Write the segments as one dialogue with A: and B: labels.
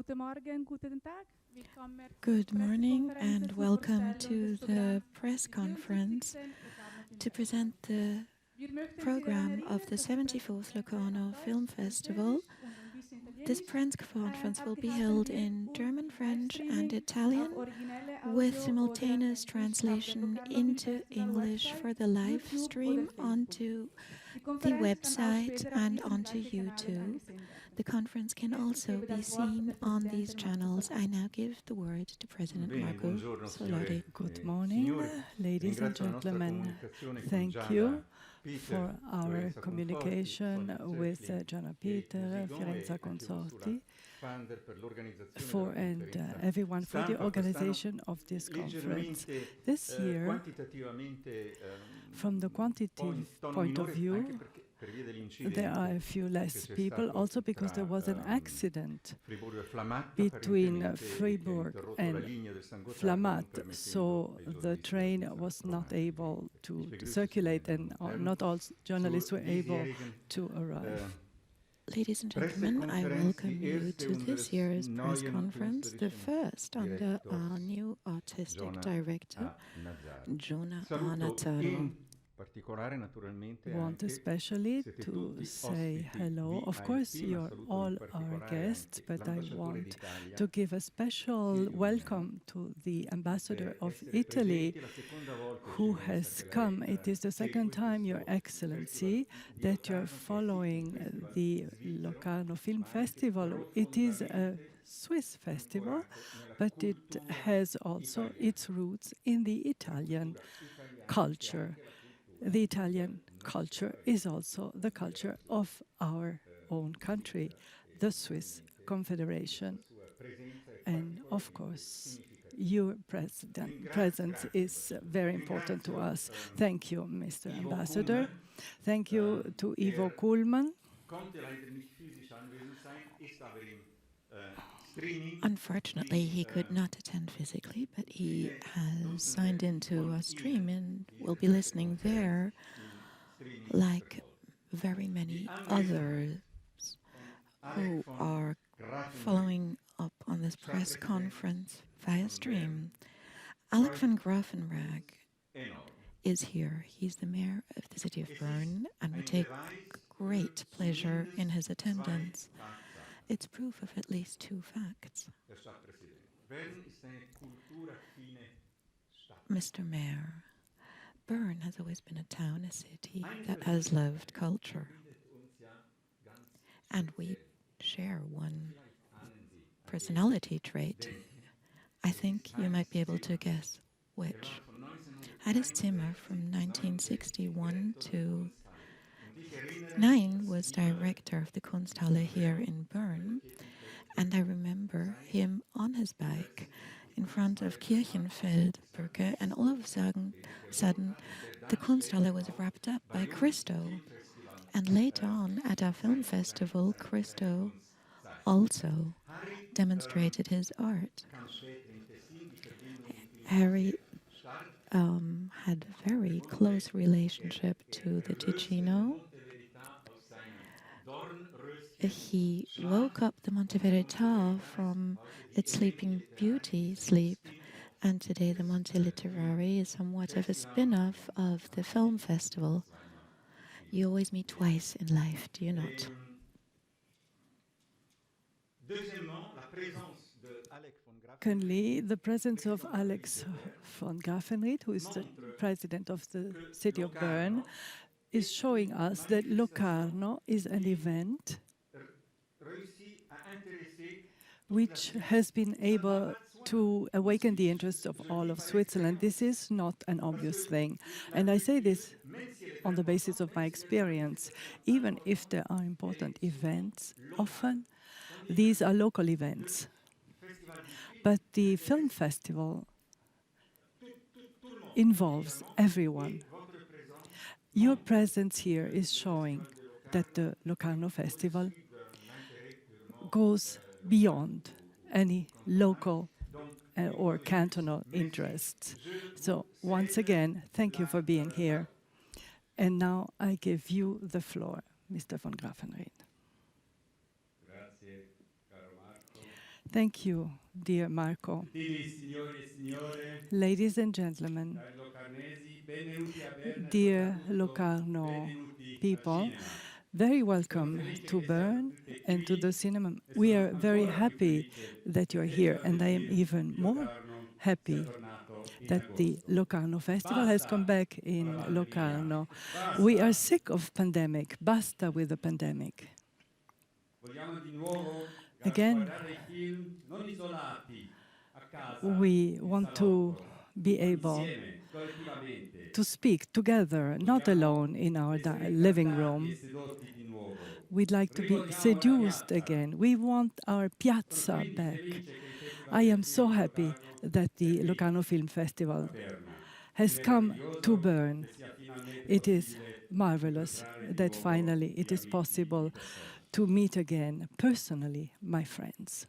A: Good morning and welcome to the press conference to present the program of the 74th Locarno Film Festival. This press conference will be held in German, French and Italian with simultaneous translation into English for the live stream onto the website and onto YouTube. The conference can also be seen on these channels. I now give the word to President Marco Solari.
B: Good morning, ladies and gentlemen. Thank you for our communication with Gianna Peter, Firenze Consorti, and everyone for the organization of this conference. This year, from the quantitative point of view, there are a few less people, also because there was an accident between Fribourg and Flamatt, so the train was not able to circulate and not all journalists were able to arrive.
A: Ladies and gentlemen, I welcome you to this year's press conference, the first under our new artistic director, Jonah Nazzaro.
B: Want especially to say hello. Of course, you're all our guests, but I want to give a special welcome to the ambassador of Italy who has come. It is the second time, Your Excellency, that you're following the Locarno Film Festival. It is a Swiss festival, but it has also its roots in the Italian culture. The Italian culture is also the culture of our own country, the Swiss Confederation. And of course, your presence is very important to us. Thank you, Mr. Ambassador. Thank you to Ivo Kuhlmann.
A: Unfortunately, he could not attend physically, but he has signed into a stream and will be listening there, like very many others who are following up on this press conference via stream. Alec van Grafenrag is here. He's the mayor of the city of Bern, and we take great pleasure in his attendance. It's proof of at least two facts. Mr. Mayor, Bern has always been a town, a city that has loved culture. And we share one personality trait. I think you might be able to guess which. Alice Zimmer from 1961 to 9 was director of the Kunsthalle here in Bern, and I remember him on his bike in front of Kirchenfeldbrücke, and all of a sudden the Kunsthalle was wrapped up by Christo. And later on at our film festival, Christo also demonstrated his art. Harry had a very close relationship to the Ticino. He woke up the Monte Verità from its sleeping beauty sleep, and today the Monte Literari is somewhat of a spin-off of the film festival. You always meet twice in life, do you not?
B: Secondly, the presence of Alex von Grafenried, who is the president of the city of Bern, is showing us that Locarno is an event which has been able to awaken the interest of all of Switzerland. This is not an obvious thing. And I say this on the basis of my experience. Even if there are important events, often these are local events. But the film festival involves everyone. Your presence here is showing that the Locarno Festival goes beyond any local or cantonal interests. So once again, thank you for being here. And now I give you the floor, Mr. von Grafenried. Thank you, dear Marco. Ladies and gentlemen, dear Locarno people, very welcome to Bern and to the cinema. We are very happy that you're here, and I am even more happy that the Locarno Festival has come back in Locarno. We are sick of pandemic. Basta with the pandemic. Again, we want to be able to speak together, not alone in our living room. We'd like to be seduced again. We want our piazza back. I am so happy that the Locarno Film Festival has come to Bern. It is marvelous that finally it is possible to meet again personally, my friends.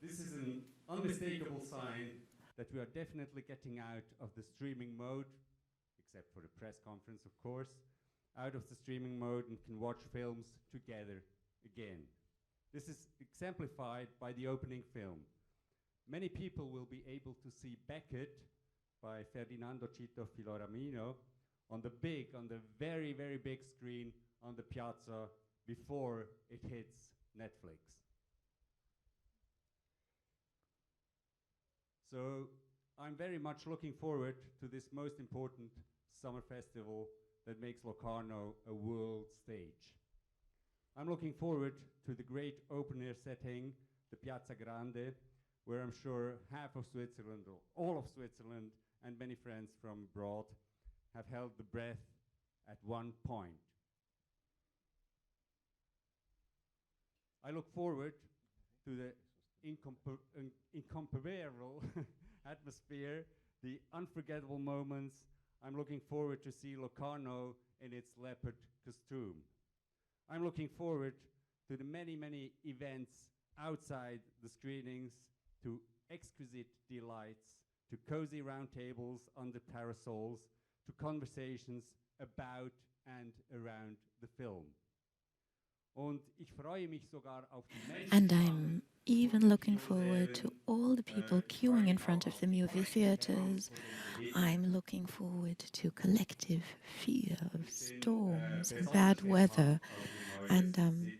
C: This is an unmistakable sign that we are definitely getting out of the streaming mode, except for the press conference, of course, out of the streaming mode and can watch films together again. This is exemplified by the opening film. Many people will be able to see Beckett by Ferdinando Cito Filoramino on the very, very big screen on the piazza before it hits Netflix. So I'm very much looking forward to this most important summer festival that makes Locarno a world stage. I'm looking forward to the great open-air setting, the Piazza Grande, where I'm sure half of Switzerland, or all of Switzerland, and many friends from abroad have held the breath at one point. I look forward to the incomparable atmosphere, the unforgettable moments. I'm looking forward to see Locarno in its leopard costume. I'm looking forward to the many, many events outside the screenings, to exquisite delights, to cozy round tables under parasols, to conversations about and around the film.
A: And I'm even looking forward to all the people queuing in front of the movie theaters. I'm looking forward to collective fear of storms and bad weather. And I'm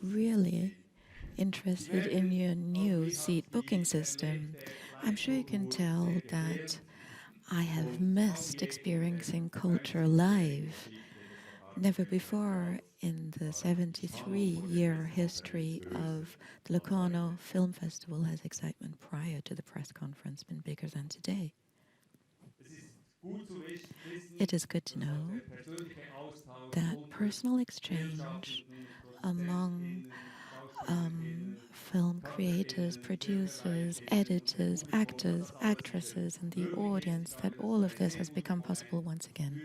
A: really interested in your new seat booking system. I'm sure you can tell that I have missed experiencing culture live. Never before in the 73-year history of the Locarno Film Festival has excitement prior to the press conference been bigger than today. It is good to know that personal exchange among film creators, producers, editors, actors, actresses, and the audience, that all of this has become possible once again.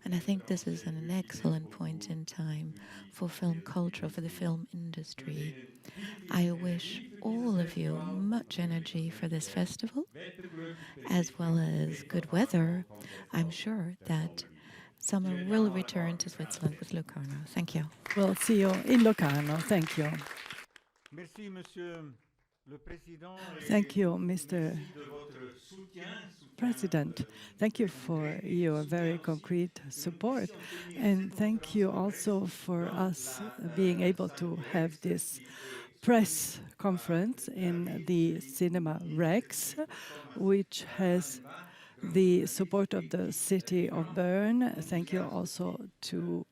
A: And I think this is an excellent point in time for film culture, for the film industry. I wish all of you much energy for this festival, as well as good weather. I'm sure that summer will return to Switzerland with Locarno. Thank you.
B: We'll see you in Locarno. Thank you.
D: Merci, Monsieur le Président.
B: Thank you, Mr. President. Thank you for your very concrete support. And thank you also for us being able to have this press conference in the Cinema Rex, which has the support of the city of Bern. Thank you also to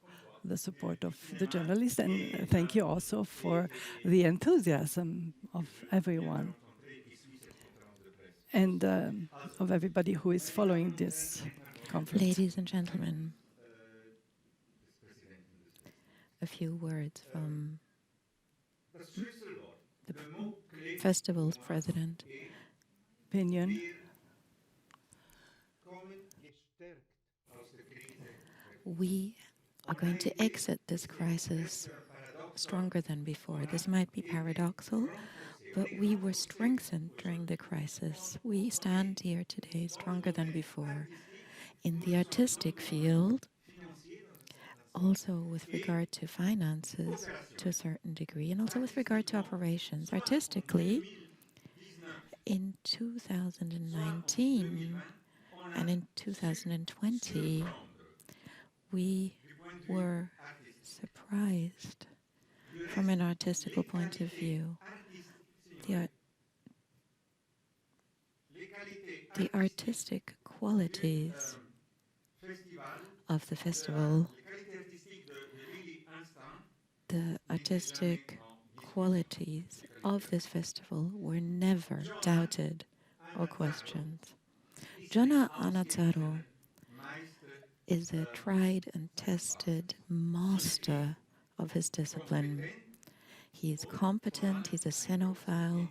B: the support of the journalists, and thank you also for the enthusiasm of everyone and of everybody who is following this conference.
A: Ladies and gentlemen, a few words from the festival's president.
B: Opinion.
A: We are going to exit this crisis stronger than before. This might be paradoxical, but we were strengthened during the crisis. We stand here today stronger than before. In the artistic field, also with regard to finances to a certain degree, and also with regard to operations. Artistically, in 2019 and in 2020, we were surprised from an artistical point of view. The artistic qualities of the festival, the artistic qualities of this festival were never doubted or questioned. Jonah Anazzaro is a tried and tested master of his discipline. He's competent, he's a scenophile,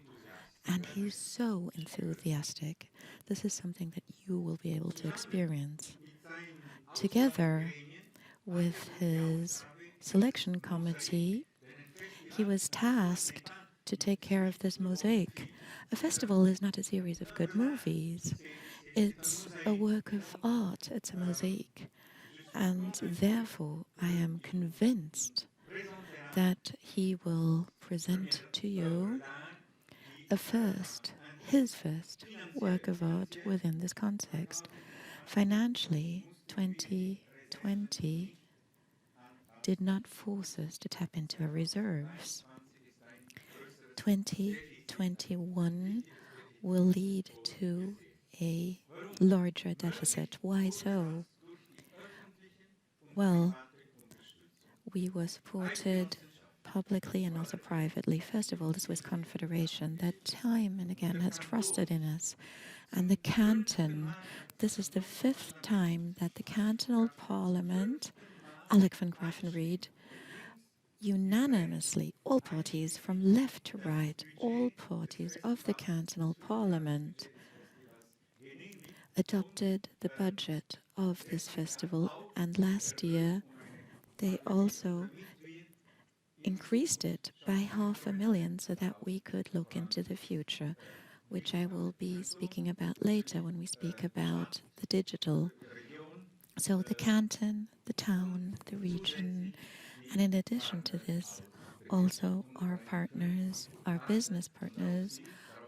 A: and he's so enthusiastic. This is something that you will be able to experience. Together with his selection committee, he was tasked to take care of this mosaic. A festival is not a series of good movies. It's a work of art, it's a mosaic. And therefore, I am convinced that he will present to you his first work of art within this context. Financially, 2020 did not force us to tap into our reserves. 2021 will lead to a larger deficit. Why so? Well, we were supported publicly and also privately. First of all, the Swiss Confederation that time and again has trusted in us. And the canton, this is the 5th time that the cantonal parliament, Alec van Graffenried, unanimously, all parties from left to right, all parties of the cantonal parliament adopted the budget of this festival, and last year they also increased it by 500,000 so that we could look into the future, which I will be speaking about later when we speak about the digital. So the canton, the town, the region, and in addition to this, also our partners, our business partners,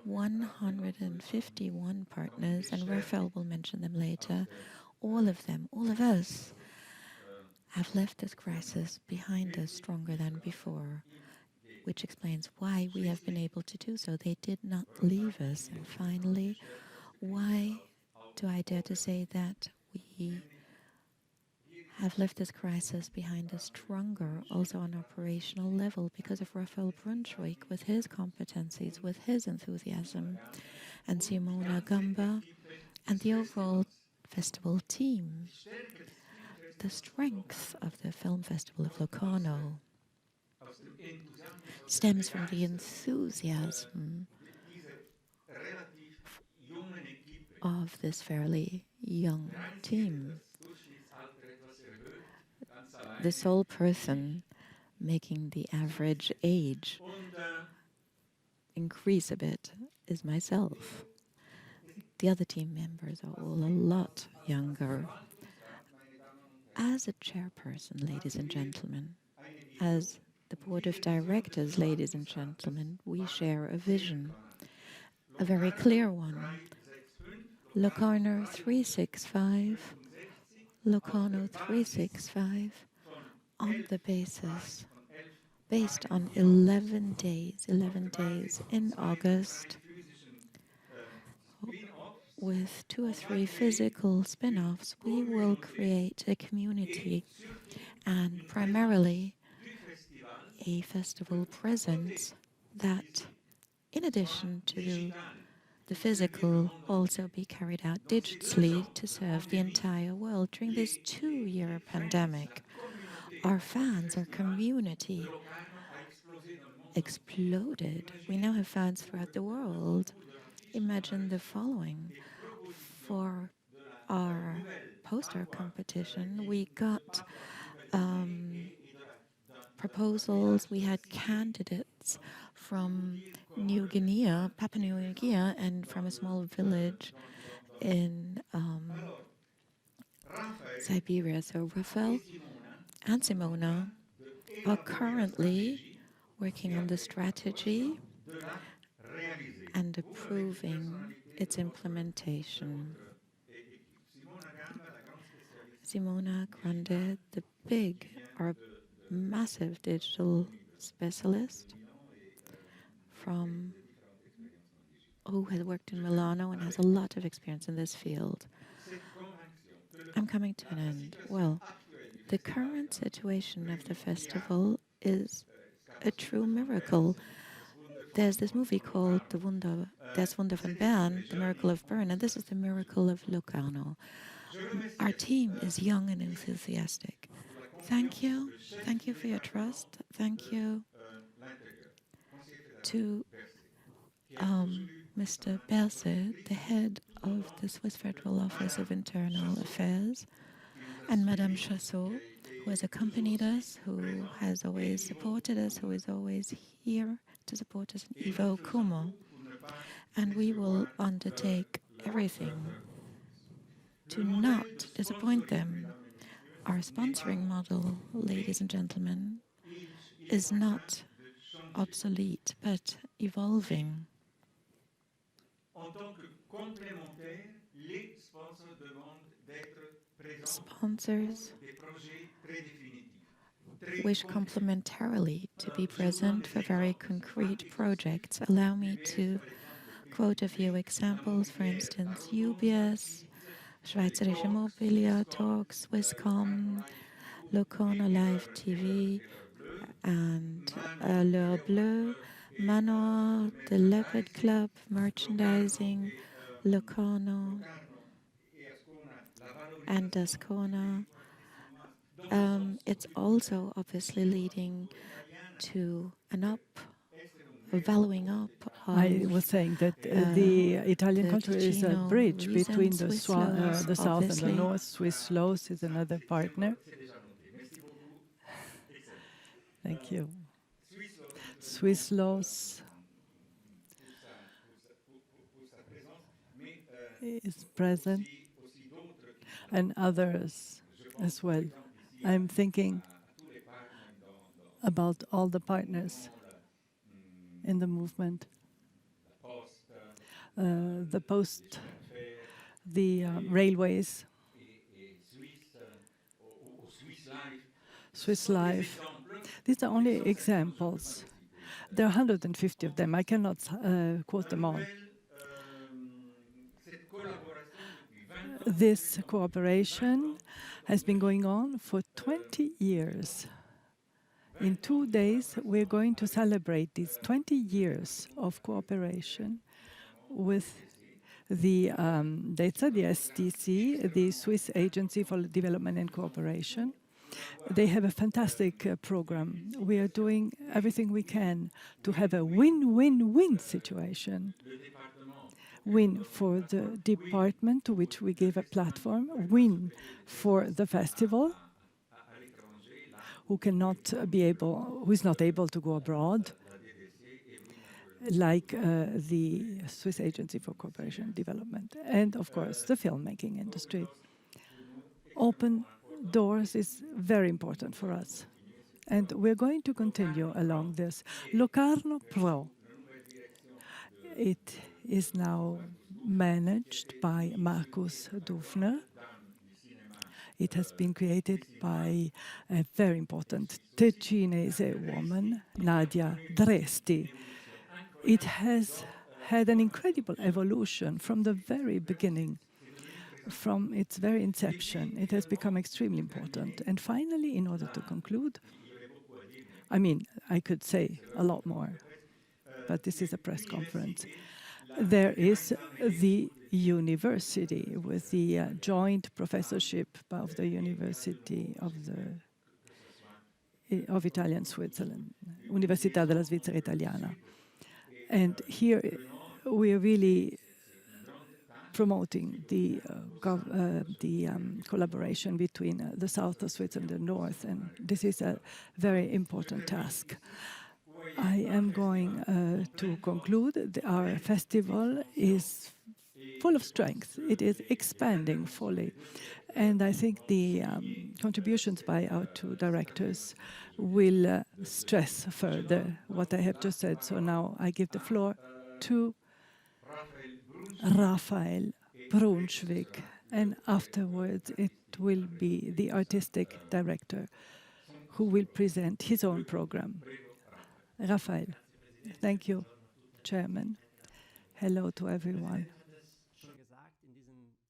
A: 151 partners, and Raphael will mention them later, all of them, all of us, have left this crisis behind us stronger than before, which explains why we have been able to do so. They did not leave us. And finally, why do I dare to say that we have left this crisis behind us stronger, also on operational level, because of Raphael Brunschwig with his competencies, with his enthusiasm, and Simona Gamba, and the overall festival team. The strength of the Film Festival of Locarno stems from the enthusiasm of this fairly young team. The sole person making the average age increase a bit is myself. The other team members are all a lot younger. As a chairperson, ladies and gentlemen, as the board of directors, ladies and gentlemen, we share a vision, a very clear one. Locarno 365, Locarno 365, on the based on 11 days in August, with 2 or 3 physical spin-offs, we will create a community and primarily a festival presence that, in addition to the physical, also be carried out digitally to serve the entire world during this 2-year pandemic. Our fans, our community exploded. We now have fans throughout the world. Imagine the following. For our poster competition, we got proposals. We had candidates from New Guinea, Papua New Guinea, and from a small village in Siberia. So Raphael and Simona are currently working on the strategy and approving its implementation. Simona Grande, the big or massive digital specialist who has worked in Milano and has a lot of experience in this field. I'm coming to an end. Well, the current situation of the festival is a true miracle. There's this movie called Das Wunder von Bern, The Miracle of Bern, and this is the miracle of Locarno. Our team is young and enthusiastic. Thank you. Thank you for your trust. Thank you to Mr. Berset, the head of the Swiss Federal Office of Internal Affairs, and Madame Chassot, who has accompanied us, who has always supported us, who is always here to support us, and Ivo Kumo. And we will undertake everything to not disappoint them. Our sponsoring model, ladies and gentlemen, is not obsolete, but evolving. Sponsors wish complementarily to be present for very concrete projects. Allow me to quote a few examples. For instance, UBS, Schweizerische Immobilia Talk, Swisscom, Locarno Live TV, and L'Heure Bleue, Manor, the Leopard Club, merchandising, Locarno, and Ascona. It's also obviously leading to a valuing up of
B: I was saying that the Italian culture is a bridge between the south and the north. Swiss laws is another partner. Thank you. Swiss laws is present, and others as well. I'm thinking about all the partners in the movement. The post, the railways, Swiss Life. These are only examples. There are 150 of them. I cannot quote them all. This cooperation has been going on for 20 years. In 2 days, we're going to celebrate these 20 years of cooperation with the DEZA, the STC, the Swiss Agency for Development and Cooperation. They have a fantastic program. We are doing everything we can to have a win-win-win situation. Win for the department to which we give a platform, win for the festival, who is not able to go abroad, like the Swiss Agency for Cooperation and Development, and of course the filmmaking industry. Open doors is very important for us, and we're going to continue along this. Locarno Pro, it is now managed by Markus Dufner. It has been created by a very important Ticinese woman, Nadia Dresti. It has had an incredible evolution from the very beginning, from its very inception. It has become extremely important. And finally, in order to conclude, I could say a lot more, but this is a press conference. There is the university with the joint professorship of the University of Italian Switzerland, Università della Svizzera Italiana. And here we are really promoting the collaboration between the south of Switzerland and the north, and this is a very important task. I am going to conclude. Our festival is full of strength. It is expanding fully. And I think the contributions by our two directors will stress further what I have just said. So now I give the floor to Raphael Brunswick, and afterwards it will be the artistic director who will present his own program. Raphael, thank you, Chairman. Hello to everyone.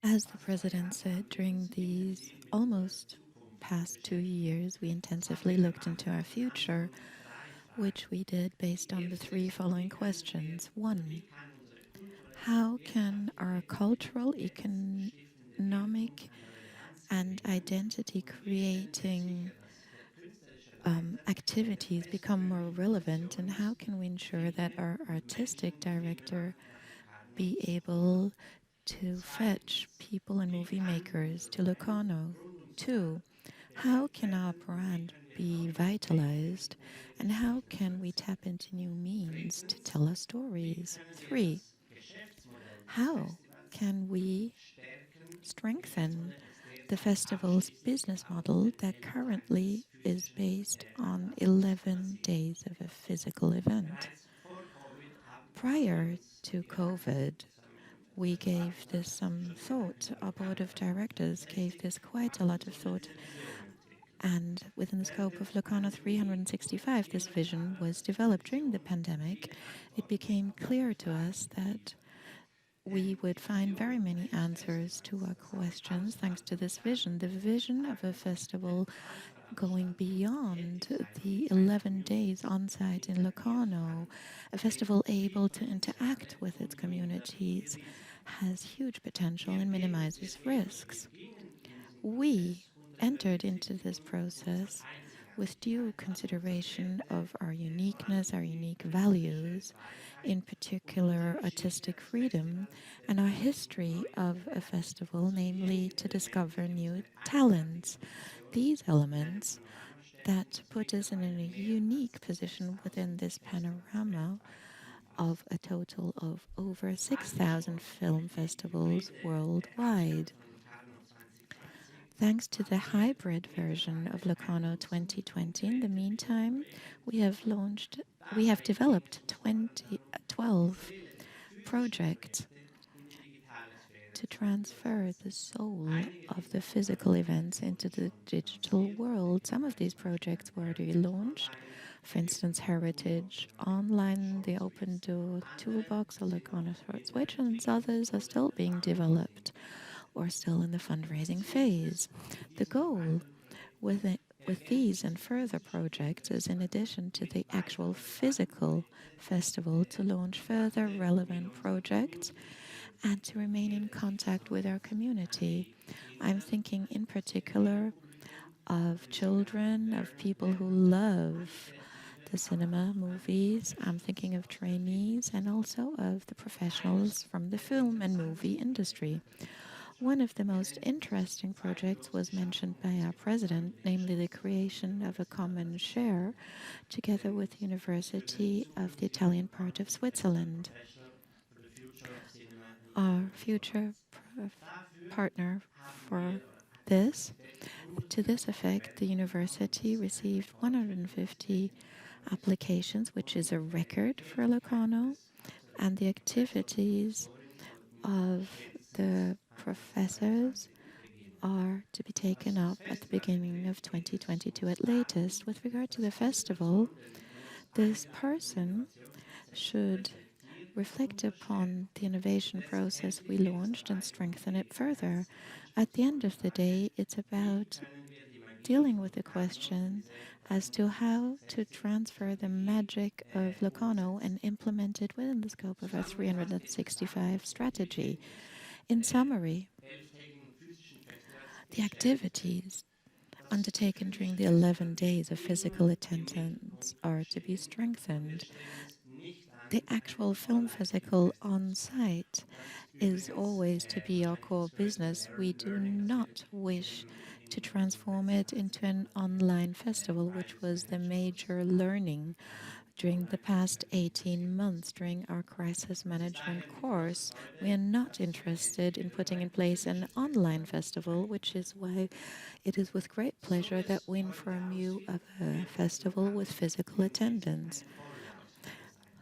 A: As the president said, during these almost past 2 years, we intensively looked into our future, which we did based on the three following questions. One, how can our cultural, economic, and identity creating activities become more relevant, and how can we ensure that our artistic director be able to fetch people and movie makers to Locarno? Two, how can our brand be vitalized, and how can we tap into new means to tell our stories? Three, how can we strengthen the festival's business model that currently is based on 11 days of a physical event? Prior to COVID, we gave this some thought. Our board of directors gave this quite a lot of thought. And within the scope of Locarno 365, this vision was developed during the pandemic. It became clear to us that we would find very many answers to our questions thanks to this vision, the vision of a festival going beyond the 11 days on site in Locarno, a festival able to interact with its communities, has huge potential and minimizes risks. We entered into this process with due consideration of our uniqueness, our unique values, in particular artistic freedom, and our history of a festival, namely to discover new talents. These elements that put us in a unique position within this panorama of a total of over 6,000 film festivals worldwide. Thanks to the hybrid version of Locarno 2020, in the meantime, we have developed 12 projects to transfer the soul of the physical events into the digital world. Some of these projects were already launched. For instance, Heritage Online, the Open Door Toolbox, or Locarno Switch, and others are still being developed or still in the fundraising phase. The goal with these and further projects is, in addition to the actual physical festival, to launch further relevant projects and to remain in contact with our community. I'm thinking in particular of children, of people who love the cinema, movies. I'm thinking of trainees and also of the professionals from the film and movie industry. One of the most interesting projects was mentioned by our president, namely the creation of a common share together with the University of the Italian part of Switzerland. Our future partner for this, to this effect, the university received 150 applications, which is a record for Locarno, and the activities of the professors are to be taken up at the beginning of 2022 at latest. With regard to the festival, this person should reflect upon the innovation process we launched and strengthen it further. At the end of the day, it's about dealing with the question as to how to transfer the magic of Locarno and implement it within the scope of our 365 strategy. In summary, the activities undertaken during the 11 days of physical attendance are to be strengthened. The actual film physical on site is always to be our core business. We do not wish to transform it into an online festival, which was the major learning During the past 18 months, during our crisis management course, we are not interested in putting in place an online festival, which is why it is with great pleasure that we inform you of a festival with physical attendance.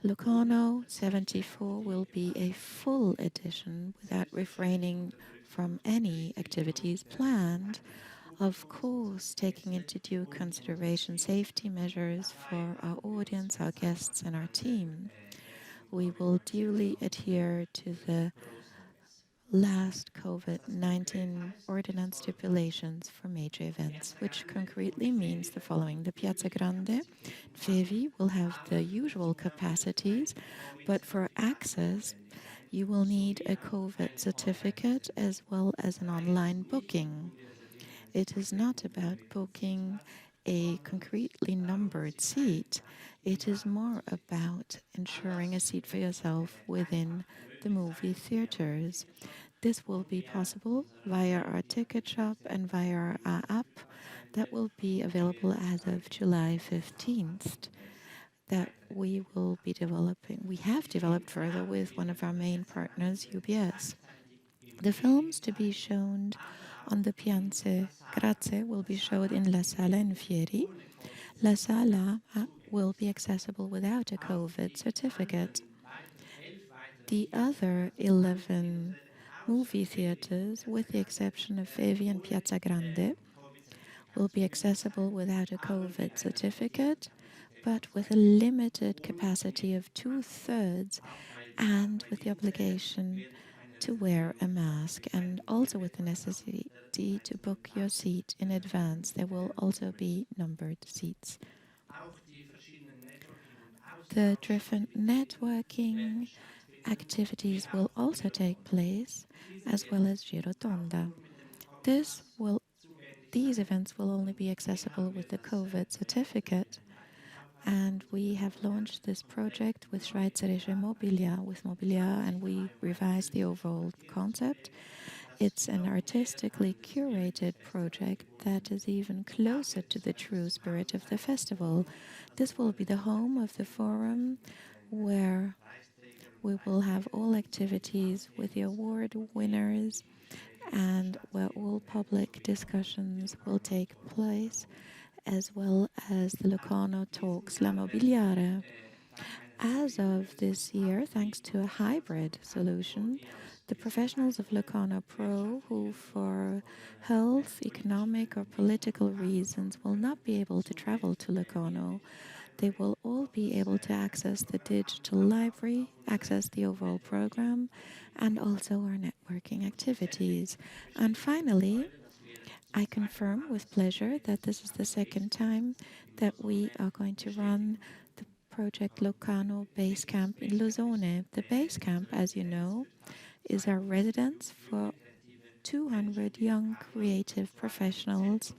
A: Locarno 74 will be a full edition without refraining from any activities planned, of course, taking into due consideration safety measures for our audience, our guests, and our team. We will duly adhere to the last COVID-19 ordinance stipulations for major events, which concretely means the following. The Piazza Grande, Fevi, will have the usual capacities, but for access, you will need a COVID certificate as well as an online booking. It is not about booking a concretely numbered seat. It is more about ensuring a seat for yourself within the movie theaters. This will be possible via our ticket shop and via our app that will be available as of July 15th, that we will be developing. We have developed further with one of our main partners, UBS. The films to be shown on the Piazza Grazie will be shown in La Sala in Fieri. La Sala will be accessible without a COVID certificate. The other 11 movie theaters, with the exception of Fevi and Piazza Grande, will be accessible without a COVID certificate, but with a limited capacity of 2/3 and with the obligation to wear a mask, and also with the necessity to book your seat in advance. There will also be numbered seats. The different networking activities will also take place, as well as Girotonda. These events will only be accessible with the COVID certificate, and we have launched this project with Schweizerische Mobilia, and we revised the overall concept. It's an artistically curated project that is even closer to the true spirit of the festival. This will be the home of the forum, where we will have all activities with the award winners and where all public discussions will take place, as well as the Locarno Talks La Mobiliare. As of this year, thanks to a hybrid solution, the professionals of Locarno Pro, who for health, economic, or political reasons will not be able to travel to Locarno, they will all be able to access the digital library, access the overall program, and also our networking activities. And finally, I confirm with pleasure that this is the second time that we are going to run the project Locarno Base Camp in Luzone. The base camp, as you know, is our residence for 200 young creative professionals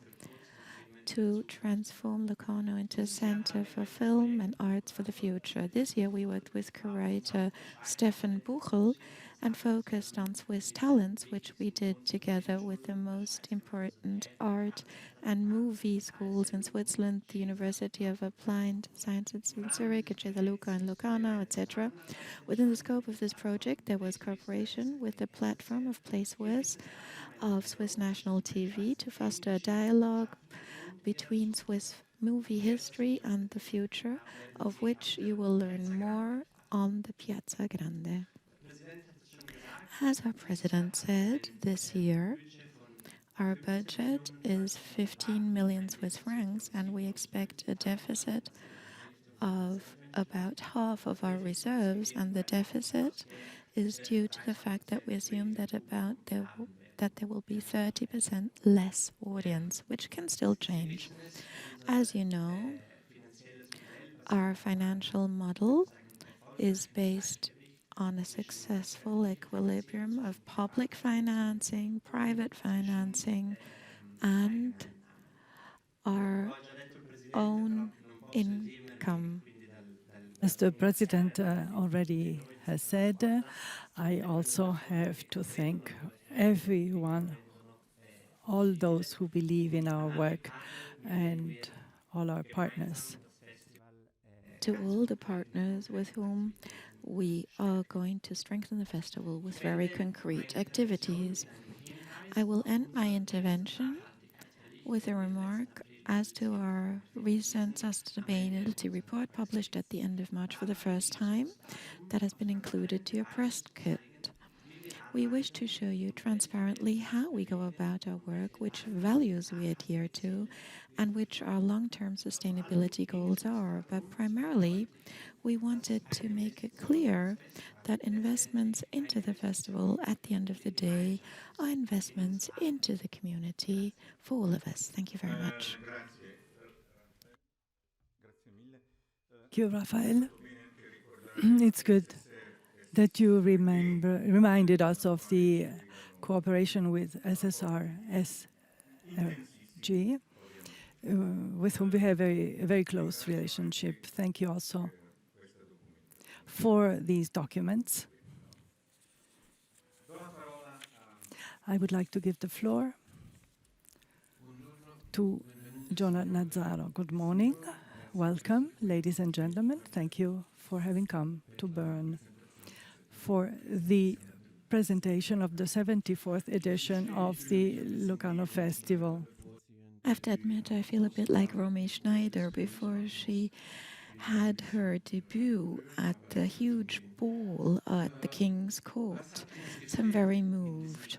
A: to transform Locarno into a center for film and arts for the future. This year we worked with curator Stefan Buchel and focused on Swiss talents, which we did together with the most important art and movie schools in Switzerland, the University of Applied Sciences in Zurich, Luca and Locarno, etc. Within the scope of this project, there was cooperation with the platform of Play Swiss, of Swiss National TV, to foster a dialogue between Swiss movie history and the future, of which you will learn more on the Piazza Grande. As our president said, this year our budget is 15 million Swiss francs, and we expect a deficit of about half of our reserves, and the deficit is due to the fact that we assume that there will be 30% less audience, which can still change. As you know, our financial model is based on a successful equilibrium of public financing, private financing, and our own income.
B: As the President already has said, I also have to thank everyone, all those who believe in our work, and all our partners.
A: to all the partners with whom we are going to strengthen the festival with very concrete activities. I will end my intervention with a remark as to our recent sustainability report published at the end of March for the first time that has been included to your press kit. We wish to show you transparently how we go about our work, which values we adhere to, and which our long-term sustainability goals are. But primarily, we wanted to make it clear that investments into the festival at the end of the day are investments into the community for all of us. Thank you very much.
B: Thank you, Raphael. It's good that you reminded us of the cooperation with SSRSG, with whom we have a very close relationship. Thank you also for these documents. I would like to give the floor to Jonathan Nazzaro. Good morning. Welcome, ladies and gentlemen. Thank you for having come to Bern for the presentation of the 74th edition of the Locarno Festival.
A: I have to admit, I feel a bit like Romy Schneider before she had her debut at the huge ball at the King's Court. So I'm very moved.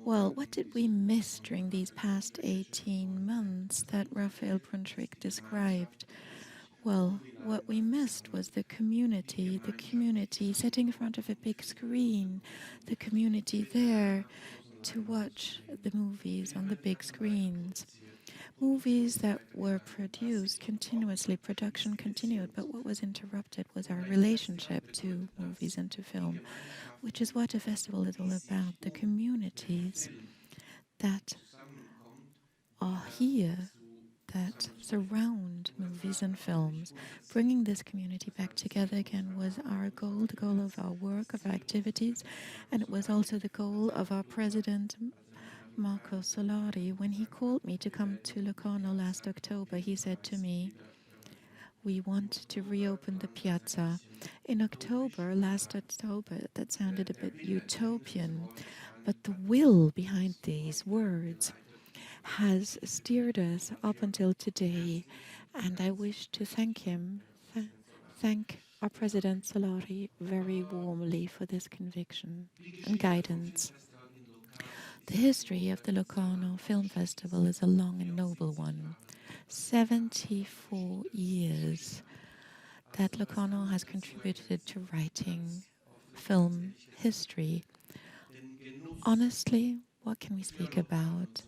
A: Well, what did we miss during these past 18 months that Raphael Brunschwig described? Well, what we missed was the community sitting in front of a big screen, the community there to watch the movies on the big screens. Movies that were produced continuously, production continued, but what was interrupted was our relationship to movies and to film, which is what a festival is all about, the communities that are here, that surround movies and films. Bringing this community back together again was our goal, the goal of our work, of our activities, and it was also the goal of our president, Marco Solari. When he called me to come to Locarno last October, he said to me, "We want to reopen the piazza." In October, last October, that sounded a bit utopian, but the will behind these words has steered us up until today, and I wish to thank him, thank our President Solari very warmly for this conviction and guidance. The history of the Locarno Film Festival is a long and noble one. 74 years that Locarno has contributed to writing film history. Honestly, what can we speak about?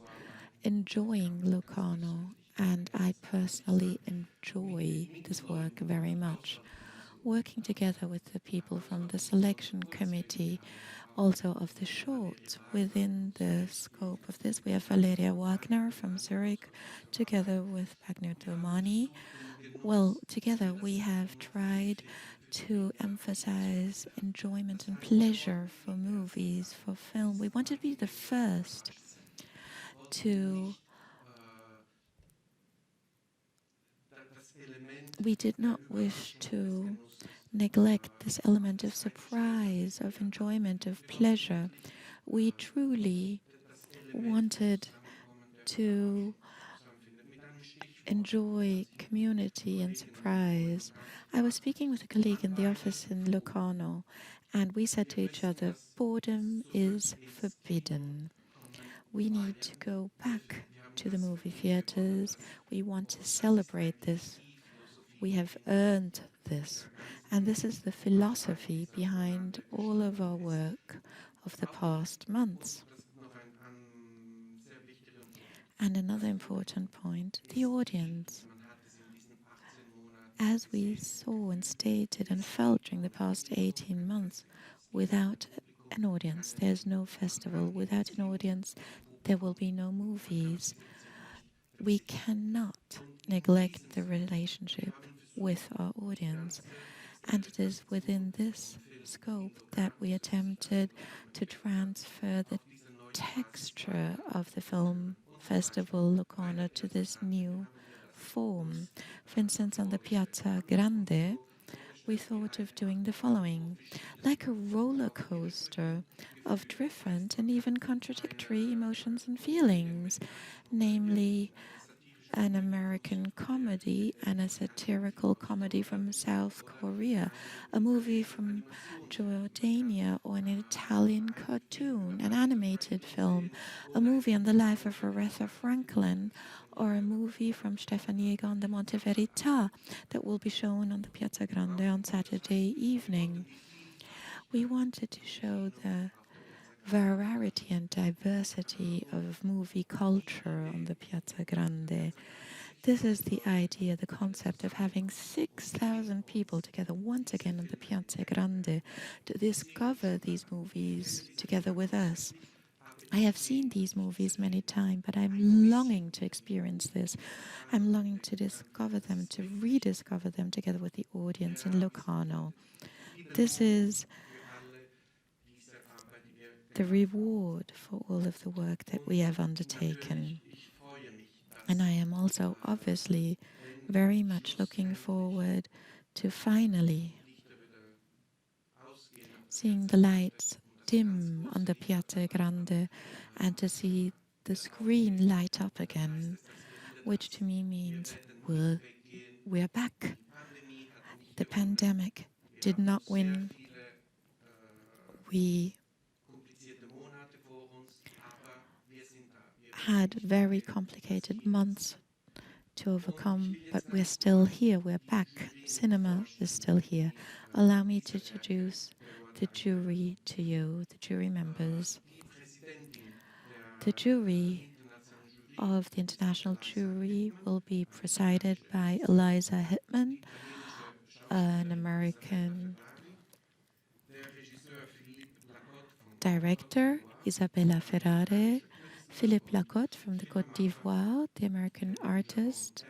A: Enjoying Locarno, and I personally enjoy this work very much. Working together with the people from the selection committee, also of the shorts within the scope of this. We have Valeria Wagner from Zurich, together with Pagno Domani. Well, together we have tried to emphasize enjoyment and pleasure for movies, for film. We wanted to be the first to... We did not wish to neglect this element of surprise, of enjoyment, of pleasure. We truly wanted to enjoy community and surprise. I was speaking with a colleague in the office in Locarno, and we said to each other, boredom is forbidden. We need to go back to the movie theaters. We want to celebrate this. We have earned this. And this is the philosophy behind all of our work of the past months. And another important point, the audience. As we saw and stated and felt during the past 18 months, without an audience, there's no festival. Without an audience, there will be no movies. We cannot neglect the relationship with our audience. And it is within this scope that we attempted to transfer the texture of the film festival Locarno to this new form. For instance, on the Piazza Grande, we thought of doing the following, like a roller coaster of different and even contradictory emotions and feelings, namely an American comedy and a satirical comedy from South Korea, a movie from Jordania, or an Italian cartoon, an animated film, a movie on the life of Aretha Franklin, or a movie from Stefaniego on the Monte Verità that will be shown on the Piazza Grande on Saturday evening. We wanted to show the variety and diversity of movie culture on the Piazza Grande. This is the idea, the concept of having 6,000 people together once again on the Piazza Grande to discover these movies together with us. I have seen these movies many times, but I'm longing to experience this. I'm longing to discover them, to rediscover them together with the audience in Locarno. This is the reward for all of the work that we have undertaken. And I am also obviously very much looking forward to finally seeing the lights dim on the Piazza Grande and to see the screen light up again, which to me means we're back. The pandemic did not win. We had very complicated months to overcome, but we're still here, we're back. Cinema is still here. Allow me to introduce the jury to you, the jury members. The jury of the international jury will be presided by Eliza Hittman, an American director, Isabella Ferrare, Philippe Lacotte from the Côte d'Ivoire, the American artist,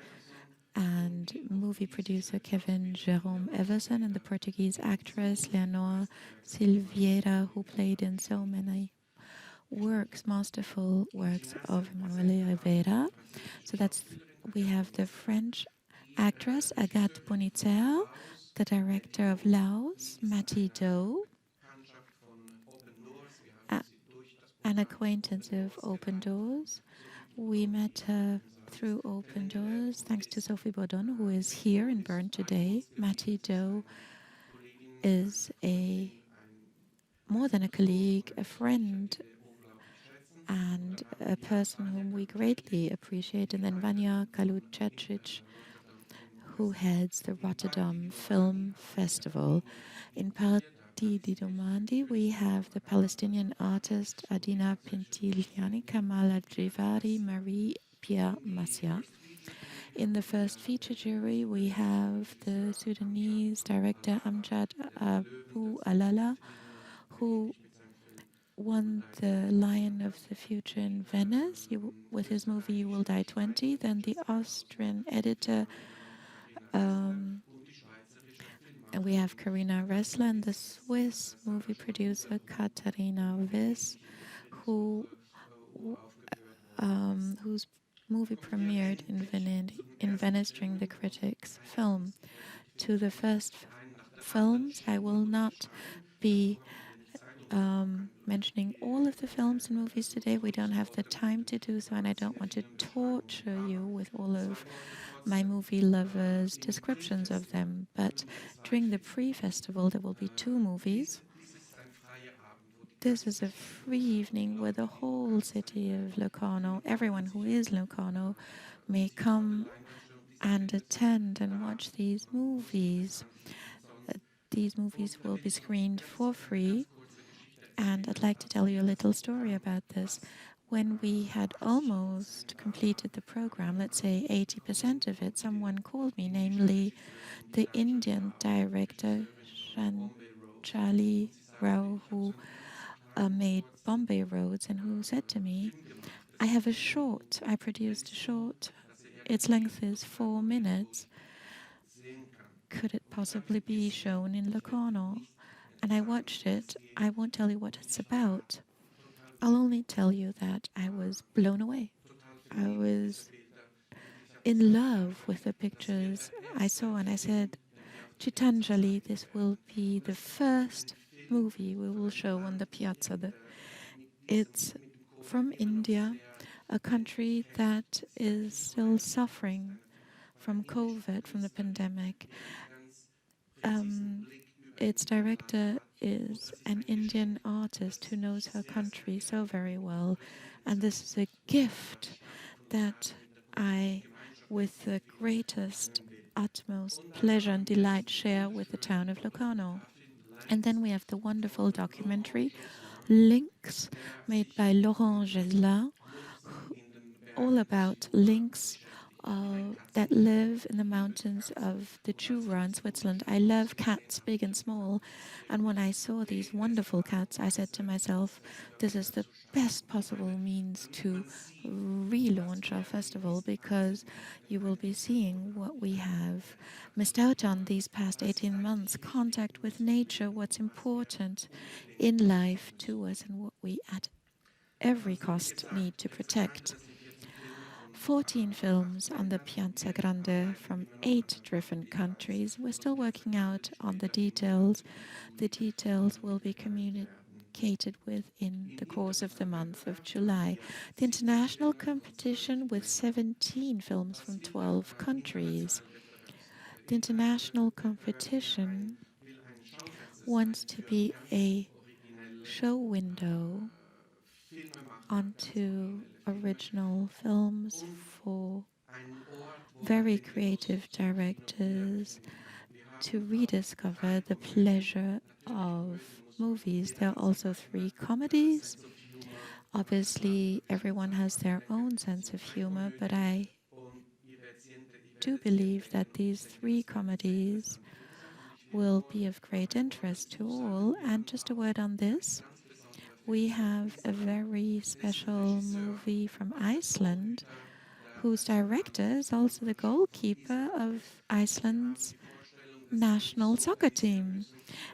A: and movie producer Kevin Jerome Everson, and the Portuguese actress Leonor Silveira, who played in so many works, masterful works of Manuel Rivera. So we have the French actress Agathe Bonitzer, the director of Laos, Matty Doe, an acquaintance of Open Doors. We met her through Open Doors, thanks to Sophie Baudon, who is here in Bern today. Matty Doe is more than a colleague, a friend, and a person whom we greatly appreciate. And then Vanya Kalucetic, who heads the Rotterdam Film Festival. In Parti di Domandi, we have the Palestinian artist Adina Pintiliani, Kamal Adrivari, Marie Pierre Massia. In the first feature jury, we have the Sudanese director Amjad Abu Alala, who won the Lion of the Future in Venice with his movie You Will Die 20. Then the Austrian editor, and we have Karina Ressler, and the Swiss movie producer Katharina Wiss, whose movie premiered in Venice during the critics' film. To the first films, I will not be mentioning all of the films and movies today. We don't have the time to do so, and I don't want to torture you with all of my movie lovers' descriptions of them. But during the pre-festival, there will be 2 movies. This is a free evening where the whole city of Locarno, everyone who is Locarno, may come and attend and watch these movies. These movies will be screened for free. And I'd like to tell you a little story about this. When we had almost completed the program, let's say 80% of it, someone called me, namely the Indian director, Shanchali Rao, who made Bombay Roads, and who said to me, I produced a short, its length is 4 minutes. Could it possibly be shown in Locarno? And I watched it. I won't tell you what it's about. I'll only tell you that I was blown away. I was in love with the pictures I saw, and I said, Chitanjali, this will be the first movie we will show on the piazza. It's from India, a country that is still suffering from COVID, from the pandemic. Um, its director is an Indian artist who knows her country so very well. And this is a gift that I, with the greatest, utmost pleasure and delight, share with the town of Locarno. And then we have the wonderful documentary Lynx, made by Laurent Geslin, all about lynx that live in the mountains of the Jura in Switzerland. I love cats, big and small. And when I saw these wonderful cats, I said to myself, this is the best possible means to relaunch our festival, because you will be seeing what we have missed out on these past 18 months, contact with nature, what's important in life to us, and what we at every cost need to protect. 14 films on the Piazza Grande from 8 different countries. We're still working out on the details. The details will be communicated with in the course of the month of July. The international competition with 17 films from 12 countries. The international competition wants to be a show window onto original films for very creative directors to rediscover the pleasure of movies. There are also 3 comedies. Obviously, everyone has their own sense of humor, but I do believe that these 3 comedies will be of great interest to all. And just a word on this. We have a very special movie from Iceland, whose director is also the goalkeeper of Iceland's national soccer team.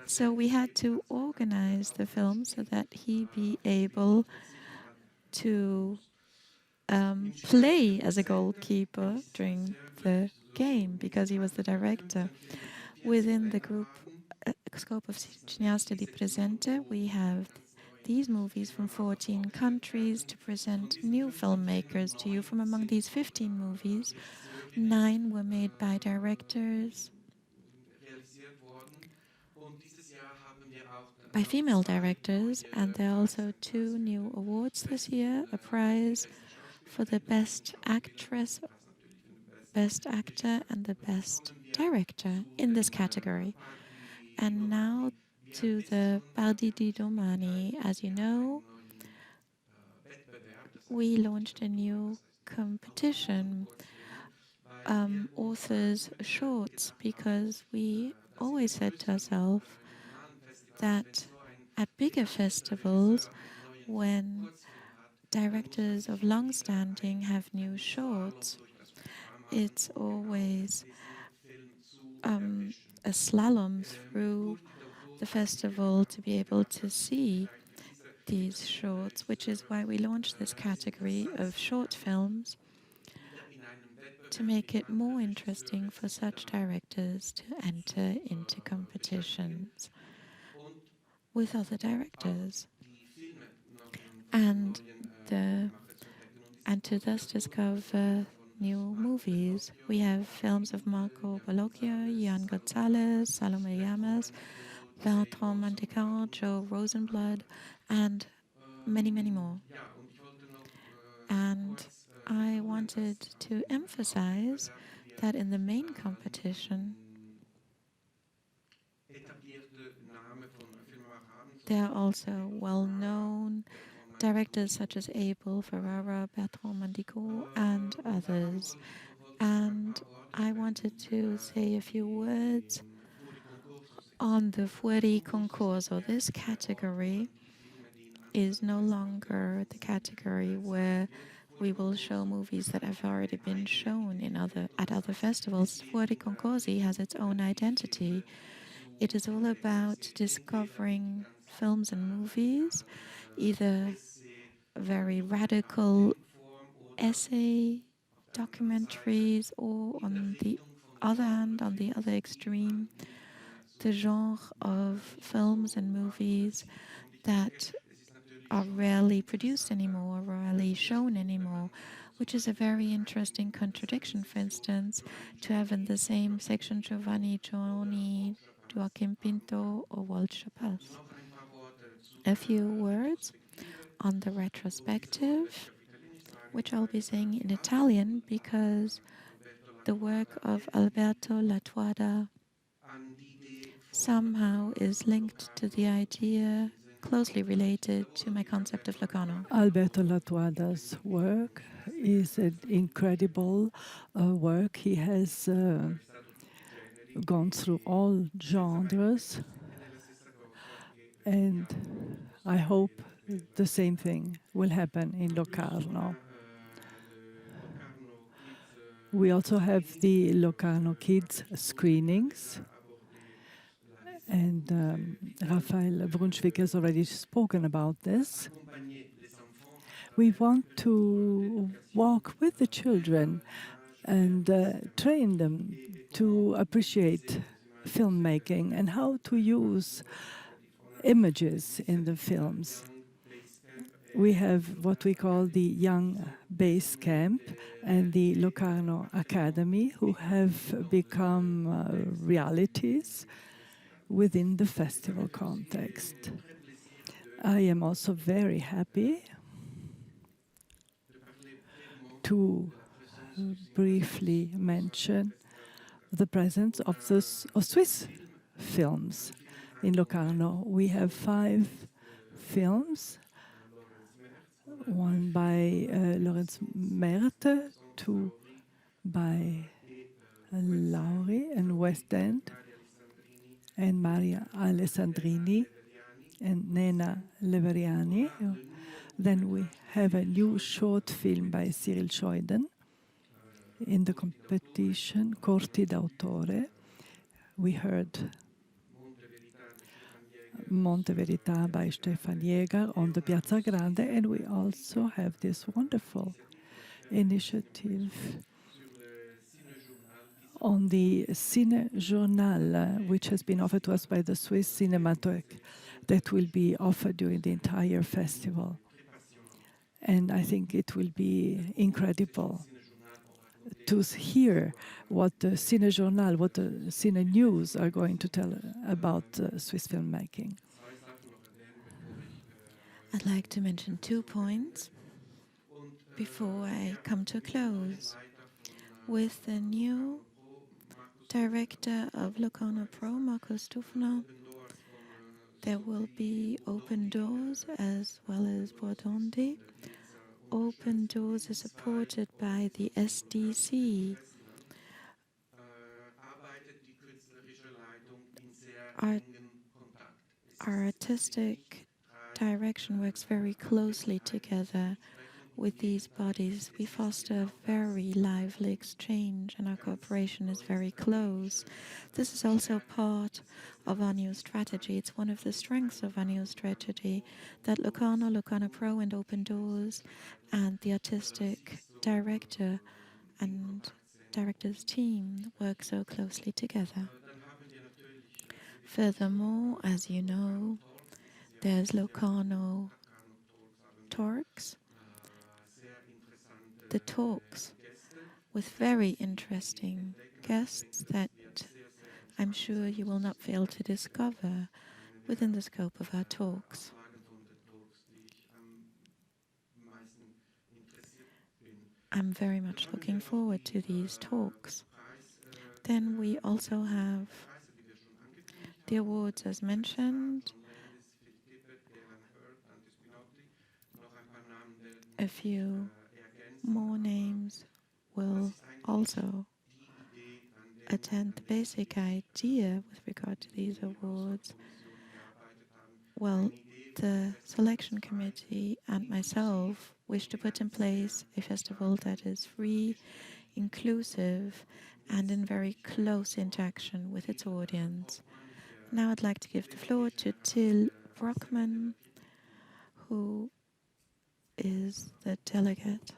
A: So we had to organize the film so that he be able to play as a goalkeeper during the game, because he was the director. Within the group scope of Cineasta di Presente, we have these movies from 14 countries to present new filmmakers to you. From among these 15 movies, 9 were made by directors, by female directors, and there are also 2 new awards this year, a prize for the best actress, best actor, and the best director in this category. And now to the Pardi di Domani. As you know, we launched a new competition, authors' shorts, because we always said to ourselves that at bigger festivals, when directors of long standing have new shorts, it's always a slalom through the festival to be able to see these shorts, which is why we launched this category of short films, to make it more interesting for such directors to enter into competitions with other directors, and to thus discover new movies. We have films of Marco Bellocchio, Jan Gonzalez, Salome Llamas, Bertrand Mantecan, Joe Rosenblood, and many, many more. And I wanted to emphasize that in the main competition, there are also well-known directors such as Abel Ferrara, Bertrand Mandico, and others. And I wanted to say a few words on the Fuori Concorso. This category is no longer the category where we will show movies that have already been shown at other festivals. Fuori Concorsi has its own identity. It is all about discovering films and movies, either very radical essay documentaries, or on the other hand, on the other extreme, the genre of films and movies that are rarely produced anymore, rarely shown anymore, which is a very interesting contradiction, for instance, to have in the same section Giovanni Gioni, Joachim Pinto, or Walter Pass. A few words on the retrospective, which I'll be saying in Italian because the work of Alberto Lattuada somehow is linked to the idea closely related to my concept of Locarno.
B: Alberto Lattuada's work is an incredible work. He has gone through all genres, and I hope the same thing will happen in Locarno. We also have the Locarno Kids screenings, and Raphael Brunschwig has already spoken about this. We want to walk with the children and train them to appreciate filmmaking and how to use images in the films. We have what we call the Young Base Camp and the Locarno Academy, who have become realities within the festival context. I am also very happy to briefly mention the presence of Swiss films in Locarno. We have 5 films, one by Lorenz Merte, 2 by Lauri and West End, and Maria Alessandrini and Nena Leveriani. Then we have a new short film by Cyril Scheuden in the competition, Corti d'autore. We heard Monte Verità by Stefan Jäger on the Piazza Grande, and we also have this wonderful initiative on the Cine Journal, which has been offered to us by the Swiss Cinematheque, that will be offered during the entire festival. And I think it will be incredible to hear what the Cine Journal, what the Cine News are going to tell about Swiss filmmaking.
A: I'd like to mention 2 points before I come to a close. With the new director of Locarno Pro, Marco Stufner, there will be Open Doors as well as Bordondi. Open Doors is supported by the SDC. Our artistic direction works very closely together with these bodies. We foster a very lively exchange and our cooperation is very close. This is also part of our new strategy. It's one of the strengths of our new strategy that Locarno, Locarno Pro and Open Doors and the artistic director and director's team work so closely together. Furthermore, as you know, there's Locarno Talks, the talks with very interesting guests that I'm sure you will not fail to discover within the scope of our talks. I'm very much looking forward to these talks. Then we also have the awards as mentioned. A few more names will also attend. The basic idea with regard to these awards, well, the selection committee and myself wish to put in place a festival that is free, inclusive, and in very close interaction with its audience. Now I'd like to give the floor to Till Brockman, who is the delegate.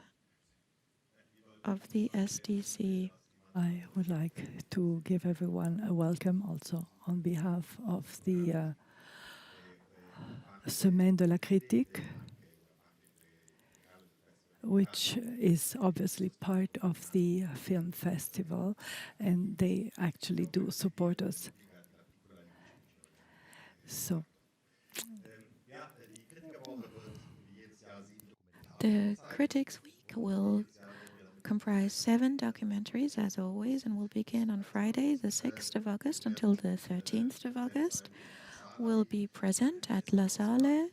A: of the SDC.
B: I would like to give everyone a welcome also on behalf of the Semaine de la Critique, which is obviously part of the film festival, and they actually do support us. So
A: The Critics Week will comprise 7 documentaries, as always, and will begin on Friday, the 6th of August, until the 13th of August. We'll be present at La Salle,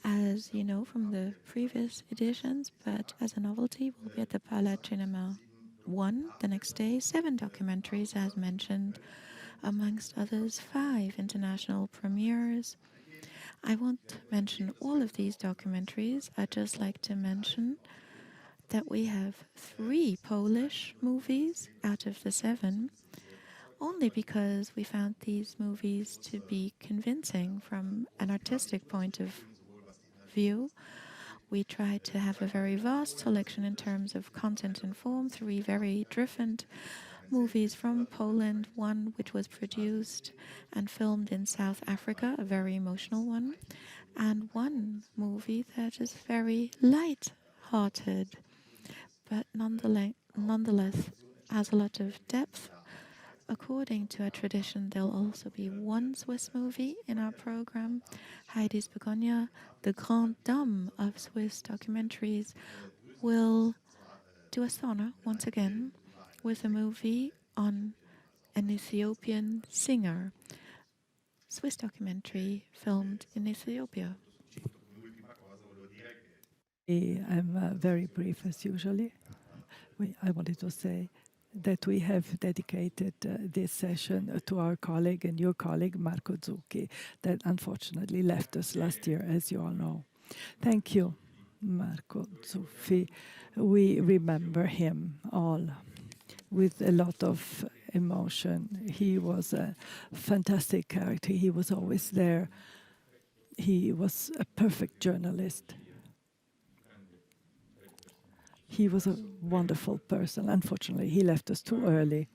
A: as you know from the previous editions, but as a novelty, we'll be at the Palais Cinema 1 the next day. 7 documentaries, as mentioned, amongst others, 5 international premieres. I won't mention all of these documentaries. I'd just like to mention that we have 3 Polish movies out of the 7, only because we found these movies to be convincing from an artistic point of view. We tried to have a very vast selection in terms of content and form, 3 very different movies from Poland, one which was produced and filmed in South Africa, a very emotional one, and one movie that is very light-hearted, but nonetheless has a lot of depth. According to our tradition, there'll also be one Swiss movie in our program, Heidi's Begonia, the grande dame of Swiss documentaries, will do us honor once again with a movie on an Ethiopian singer, Swiss documentary filmed in Ethiopia.
B: I'm very brief as usually. I wanted to say that we have dedicated this session to our colleague and your colleague, Marco Zucchi, that unfortunately left us last year, as you all know. Thank you, Marco Zuffi. We remember him all with a lot of emotion. He was a fantastic character. He was always there. He was a perfect journalist. He was a wonderful person. Unfortunately, he left us too early.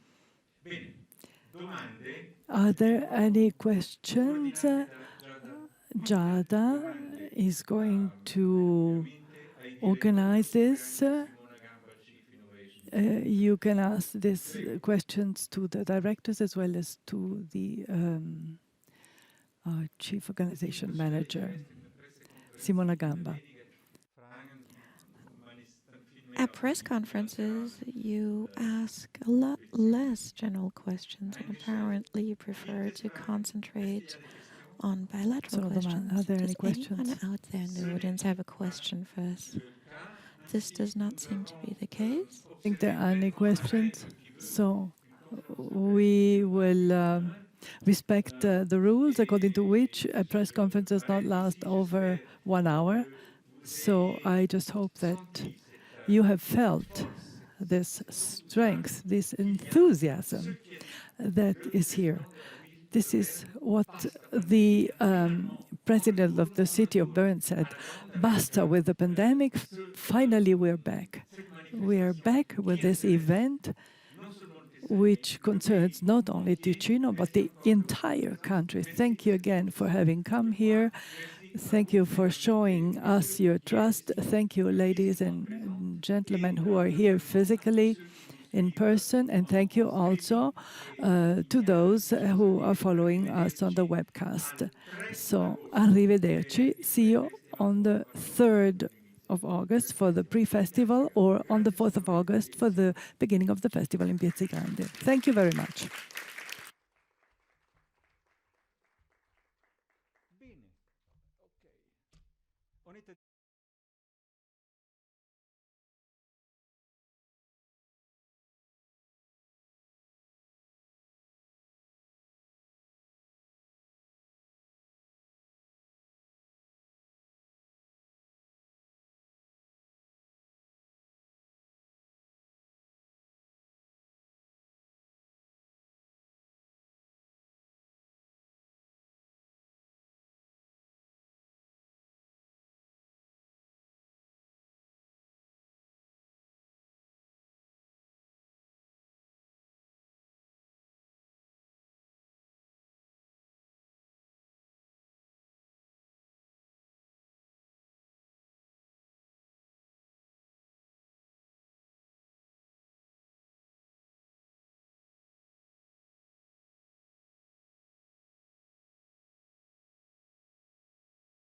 B: Are there any questions? Giada is going to organize this. You can ask these questions to the directors as well as to the chief organization manager, Simona Gamba.
A: At press conferences, you ask a lot less general questions, and apparently you prefer to concentrate on bilateral questions.
B: Are there
A: Does
B: any questions?
A: anyone out there in the audience have a question for us? This does not seem to be the case.
B: I think there are any questions. So we will respect the rules according to which a press conference does not last over 1 hour. So I just hope that you have felt this strength, this enthusiasm that is here. This is what the president of the city of Bern said. Basta with the pandemic. Finally, we're back. We are back with this event, which concerns not only Ticino, but the entire country. Thank you again for having come here. Thank you for showing us your trust. Thank you, ladies and gentlemen who are here physically in person. And thank you also to those who are following us on the webcast. So, arrivederci. See you on the 3rd of August for the pre-festival, or on the 4th of August for the beginning of the festival in Piazza Grande. Thank you very much.